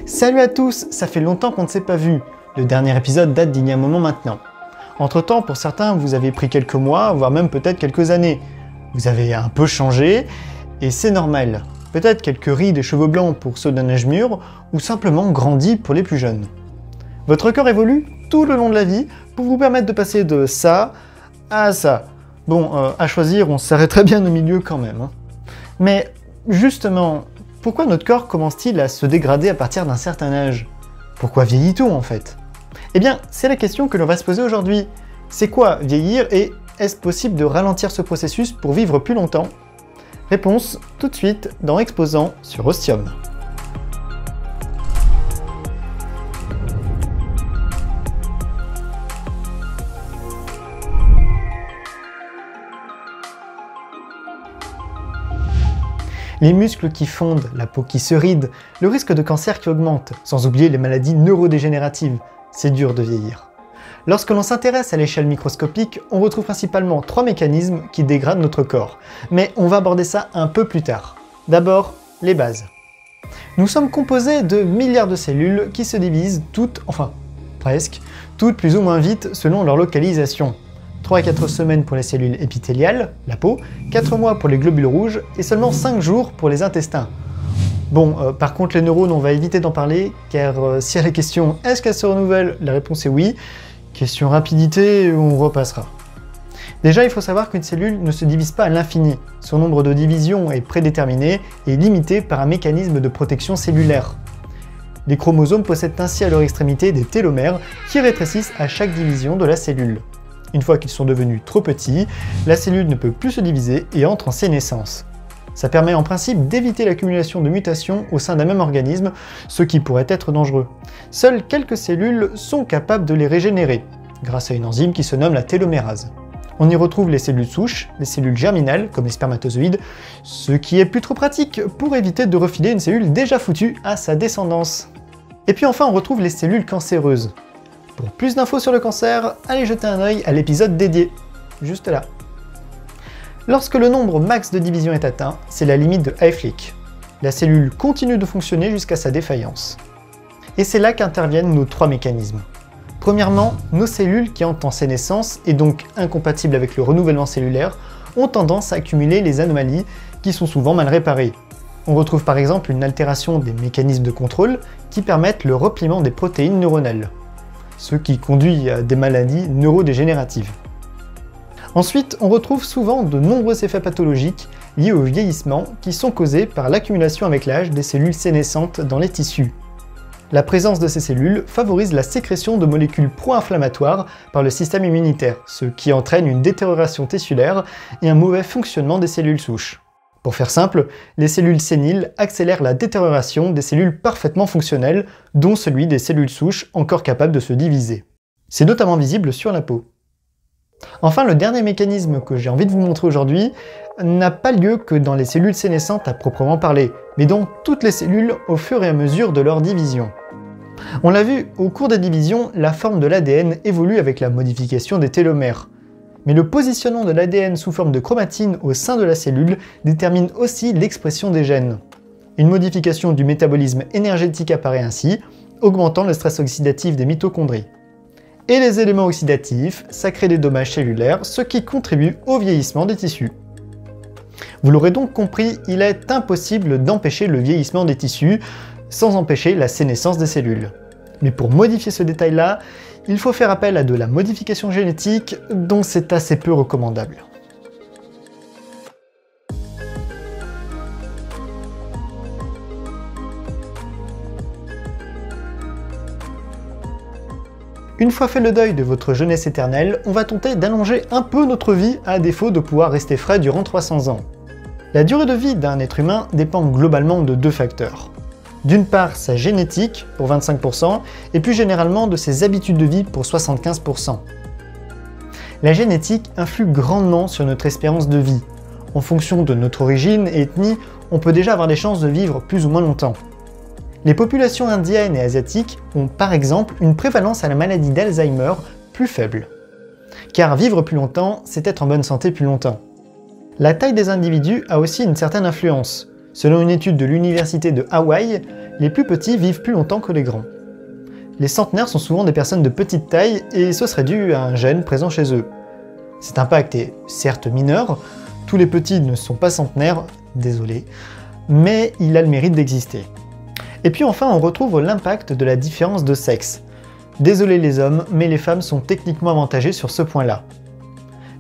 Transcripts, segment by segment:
Salut à tous, ça fait longtemps qu'on ne s'est pas vu. Le dernier épisode date d'il y a un moment maintenant. Entre temps, pour certains, vous avez pris quelques mois, voire même peut-être quelques années. Vous avez un peu changé, et c'est normal. Peut-être quelques rides et cheveux blancs pour ceux d'un âge mûr, ou simplement grandi pour les plus jeunes. Votre corps évolue tout le long de la vie pour vous permettre de passer de ça à ça. Bon, à choisir, on s'arrêterait bien au milieu quand même. Hein. Mais justement, pourquoi notre corps commence-t-il à se dégrader à partir d'un certain âge? Pourquoi vieillit-on en fait? Eh bien, c'est la question que l'on va se poser aujourd'hui. C'est quoi vieillir et est-ce possible de ralentir ce processus pour vivre plus longtemps? Réponse tout de suite dans Exposant sur Ostium. Les muscles qui fondent, la peau qui se ride, le risque de cancer qui augmente, sans oublier les maladies neurodégénératives. C'est dur de vieillir. Lorsque l'on s'intéresse à l'échelle microscopique, on retrouve principalement 3 mécanismes qui dégradent notre corps. Mais on va aborder ça un peu plus tard. D'abord, les bases. Nous sommes composés de milliards de cellules qui se divisent toutes, enfin presque, toutes plus ou moins vite selon leur localisation. 3 à 4 semaines pour les cellules épithéliales, la peau, 4 mois pour les globules rouges et seulement 5 jours pour les intestins. Bon, par contre les neurones, on va éviter d'en parler, car si à la question « est-ce qu'elles se renouvellent ?», la réponse est oui. Question rapidité, on repassera. Déjà, il faut savoir qu'une cellule ne se divise pas à l'infini. Son nombre de divisions est prédéterminé et limité par un mécanisme de protection cellulaire. Les chromosomes possèdent ainsi à leur extrémité des télomères qui rétrécissent à chaque division de la cellule. Une fois qu'ils sont devenus trop petits, la cellule ne peut plus se diviser et entre en sénescence. Ça permet en principe d'éviter l'accumulation de mutations au sein d'un même organisme, ce qui pourrait être dangereux. Seules quelques cellules sont capables de les régénérer, grâce à une enzyme qui se nomme la télomérase. On y retrouve les cellules souches, les cellules germinales, comme les spermatozoïdes, ce qui est plus trop pratique pour éviter de refiler une cellule déjà foutue à sa descendance. Et puis enfin on retrouve les cellules cancéreuses. Pour plus d'infos sur le cancer, allez jeter un œil à l'épisode dédié, juste là. Lorsque le nombre max de divisions est atteint, c'est la limite de Hayflick. La cellule continue de fonctionner jusqu'à sa défaillance. Et c'est là qu'interviennent nos 3 mécanismes. Premièrement, nos cellules qui entrent en sénescence et donc incompatibles avec le renouvellement cellulaire ont tendance à accumuler les anomalies qui sont souvent mal réparées. On retrouve par exemple une altération des mécanismes de contrôle qui permettent le repliement des protéines neuronales, ce qui conduit à des maladies neurodégénératives. Ensuite, on retrouve souvent de nombreux effets pathologiques liés au vieillissement qui sont causés par l'accumulation avec l'âge des cellules sénescentes dans les tissus. La présence de ces cellules favorise la sécrétion de molécules pro-inflammatoires par le système immunitaire, ce qui entraîne une détérioration tissulaire et un mauvais fonctionnement des cellules souches. Pour faire simple, les cellules séniles accélèrent la détérioration des cellules parfaitement fonctionnelles, dont celui des cellules souches encore capables de se diviser. C'est notamment visible sur la peau. Enfin, le dernier mécanisme que j'ai envie de vous montrer aujourd'hui n'a pas lieu que dans les cellules sénescentes à proprement parler, mais dans toutes les cellules au fur et à mesure de leur division. On l'a vu, au cours des divisions, la forme de l'ADN évolue avec la modification des télomères. Mais le positionnement de l'ADN sous forme de chromatine au sein de la cellule détermine aussi l'expression des gènes. Une modification du métabolisme énergétique apparaît ainsi, augmentant le stress oxydatif des mitochondries. Et les éléments oxydatifs, ça crée des dommages cellulaires, ce qui contribue au vieillissement des tissus. Vous l'aurez donc compris, il est impossible d'empêcher le vieillissement des tissus sans empêcher la sénescence des cellules. Mais pour modifier ce détail-là, il faut faire appel à de la modification génétique, dont c'est assez peu recommandable. Une fois fait le deuil de votre jeunesse éternelle, on va tenter d'allonger un peu notre vie à défaut de pouvoir rester frais durant 300 ans. La durée de vie d'un être humain dépend globalement de 2 facteurs. D'une part, sa génétique, pour 25%, et plus généralement de ses habitudes de vie, pour 75%. La génétique influe grandement sur notre espérance de vie. En fonction de notre origine et ethnie, on peut déjà avoir des chances de vivre plus ou moins longtemps. Les populations indiennes et asiatiques ont par exemple une prévalence à la maladie d'Alzheimer plus faible. Car vivre plus longtemps, c'est être en bonne santé plus longtemps. La taille des individus a aussi une certaine influence. Selon une étude de l'université de Hawaï, les plus petits vivent plus longtemps que les grands. Les centenaires sont souvent des personnes de petite taille et ce serait dû à un gène présent chez eux. Cet impact est certes mineur, tous les petits ne sont pas centenaires, désolé, mais il a le mérite d'exister. Et puis enfin on retrouve l'impact de la différence de sexe. Désolé les hommes, mais les femmes sont techniquement avantagées sur ce point-là.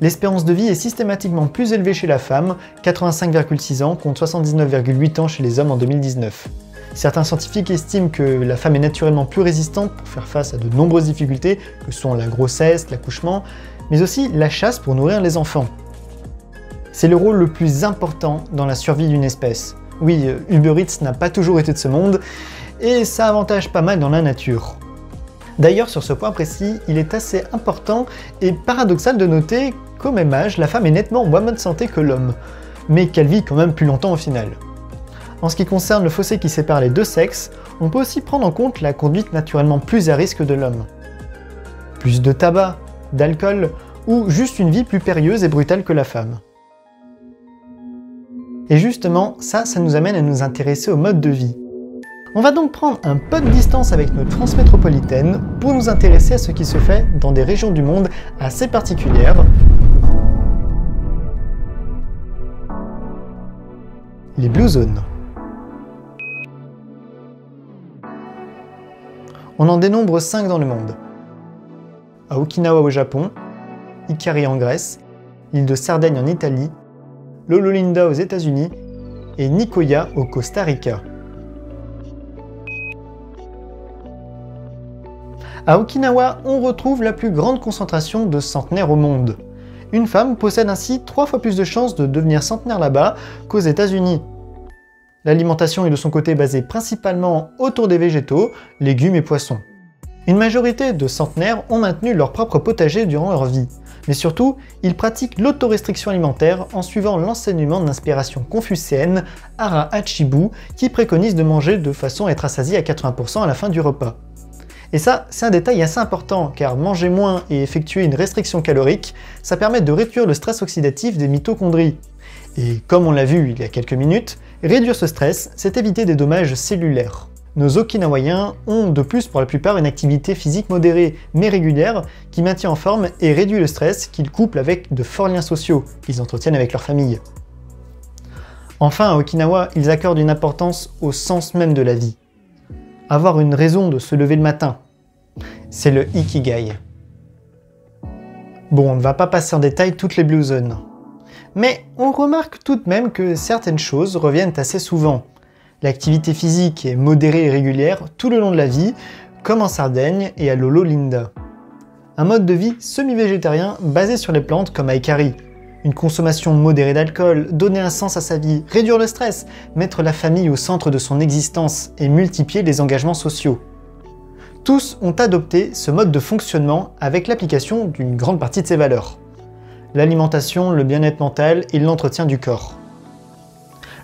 L'espérance de vie est systématiquement plus élevée chez la femme, 85,6 ans contre 79,8 ans chez les hommes en 2019. Certains scientifiques estiment que la femme est naturellement plus résistante pour faire face à de nombreuses difficultés, que sont la grossesse, l'accouchement, mais aussi la chasse pour nourrir les enfants. C'est le rôle le plus important dans la survie d'une espèce. Oui, Uber Eats n'a pas toujours été de ce monde, et ça avantage pas mal dans la nature. D'ailleurs, sur ce point précis, il est assez important et paradoxal de noter qu'au même âge, la femme est nettement moins bonne santé que l'homme, mais qu'elle vit quand même plus longtemps au final. En ce qui concerne le fossé qui sépare les deux sexes, on peut aussi prendre en compte la conduite naturellement plus à risque de l'homme. Plus de tabac, d'alcool, ou juste une vie plus périlleuse et brutale que la femme. Et justement, ça nous amène à nous intéresser au mode de vie. On va donc prendre un peu de distance avec notre France métropolitaine pour nous intéresser à ce qui se fait dans des régions du monde assez particulières. Les Blue Zones. On en dénombre 5 dans le monde. À Okinawa au Japon, Ikari en Grèce, l'île de Sardaigne en Italie, Lolo Linda aux États-Unis et Nicoya au Costa Rica. À Okinawa, on retrouve la plus grande concentration de centenaires au monde. Une femme possède ainsi 3 fois plus de chances de devenir centenaire là-bas qu'aux États-Unis. L'alimentation est de son côté basée principalement autour des végétaux, légumes et poissons. Une majorité de centenaires ont maintenu leur propre potager durant leur vie, mais surtout, ils pratiquent l'autorestriction alimentaire en suivant l'enseignement d'inspiration confucéenne Hara Hachibu qui préconise de manger de façon à être rassasié à 80% à la fin du repas. Et ça, c'est un détail assez important, car manger moins et effectuer une restriction calorique, ça permet de réduire le stress oxydatif des mitochondries. Et comme on l'a vu il y a quelques minutes, réduire ce stress, c'est éviter des dommages cellulaires. Nos Okinawaïens ont de plus pour la plupart une activité physique modérée, mais régulière, qui maintient en forme et réduit le stress qu'ils couplent avec de forts liens sociaux qu'ils entretiennent avec leur famille. Enfin, à Okinawa, ils accordent une importance au sens même de la vie. Avoir une raison de se lever le matin. C'est le Ikigai. Bon, on ne va pas passer en détail toutes les Blue Zones. Mais on remarque tout de même que certaines choses reviennent assez souvent. L'activité physique est modérée et régulière tout le long de la vie, comme en Sardaigne et à Lolo Linda. Un mode de vie semi-végétarien basé sur les plantes comme à Ikari. Une consommation modérée d'alcool, donner un sens à sa vie, réduire le stress, mettre la famille au centre de son existence et multiplier les engagements sociaux. Tous ont adopté ce mode de fonctionnement avec l'application d'une grande partie de ces valeurs. L'alimentation, le bien-être mental et l'entretien du corps.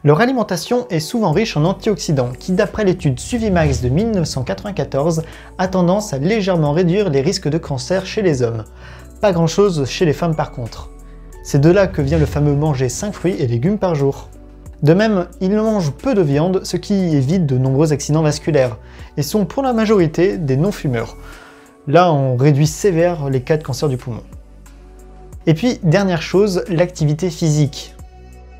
Leur alimentation est souvent riche en antioxydants qui, d'après l'étude Suvimax de 1994, a tendance à légèrement réduire les risques de cancer chez les hommes. Pas grand-chose chez les femmes par contre. C'est de là que vient le fameux manger 5 fruits et légumes par jour. De même, ils mangent peu de viande, ce qui évite de nombreux accidents vasculaires, et sont pour la majorité des non-fumeurs. Là, on réduit sévère les cas de cancer du poumon. Et puis, dernière chose, l'activité physique.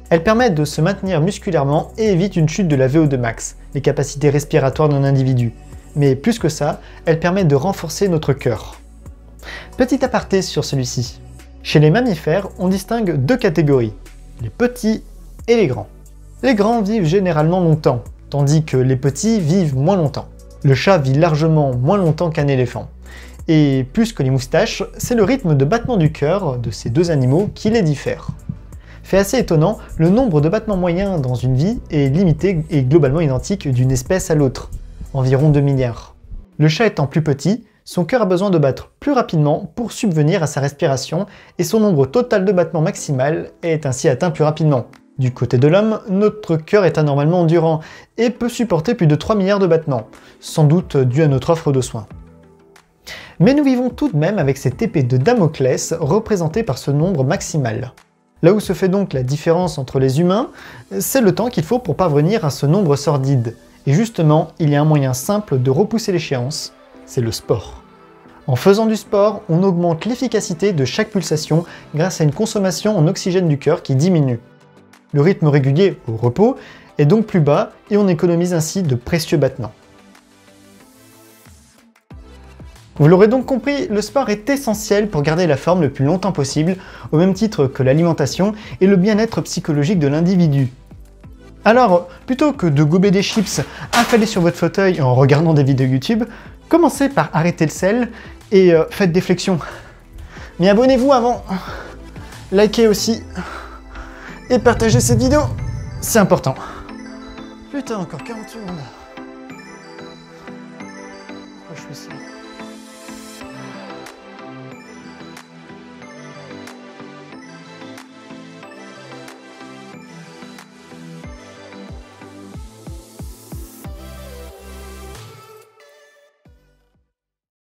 Elle permet de se maintenir musculairement et évite une chute de la VO2 max, les capacités respiratoires d'un individu. Mais plus que ça, elle permet de renforcer notre cœur. Petit aparté sur celui-ci. Chez les mammifères, on distingue 2 catégories, les petits et les grands. Les grands vivent généralement longtemps, tandis que les petits vivent moins longtemps. Le chat vit largement moins longtemps qu'un éléphant. Et plus que les moustaches, c'est le rythme de battement du cœur de ces 2 animaux qui les diffère. Fait assez étonnant, le nombre de battements moyens dans une vie est limité et globalement identique d'une espèce à l'autre, environ 2 milliards. Le chat étant plus petit, son cœur a besoin de battre plus rapidement pour subvenir à sa respiration et son nombre total de battements maximal est ainsi atteint plus rapidement. Du côté de l'homme, notre cœur est anormalement endurant et peut supporter plus de 3 milliards de battements, sans doute dû à notre offre de soins. Mais nous vivons tout de même avec cette épée de Damoclès représentée par ce nombre maximal. Là où se fait donc la différence entre les humains, c'est le temps qu'il faut pour parvenir à ce nombre sordide. Et justement, il y a un moyen simple de repousser l'échéance, c'est le sport. En faisant du sport, on augmente l'efficacité de chaque pulsation grâce à une consommation en oxygène du cœur qui diminue. Le rythme régulier au repos est donc plus bas et on économise ainsi de précieux battements. Vous l'aurez donc compris, le sport est essentiel pour garder la forme le plus longtemps possible, au même titre que l'alimentation et le bien-être psychologique de l'individu. Alors, plutôt que de gober des chips affalés sur votre fauteuil en regardant des vidéos YouTube, commencez par arrêter le sel et faites des flexions. Mais abonnez-vous avant, likez aussi et partagez cette vidéo, c'est important. Putain, encore 40 secondes. Pourquoi je fais ça ?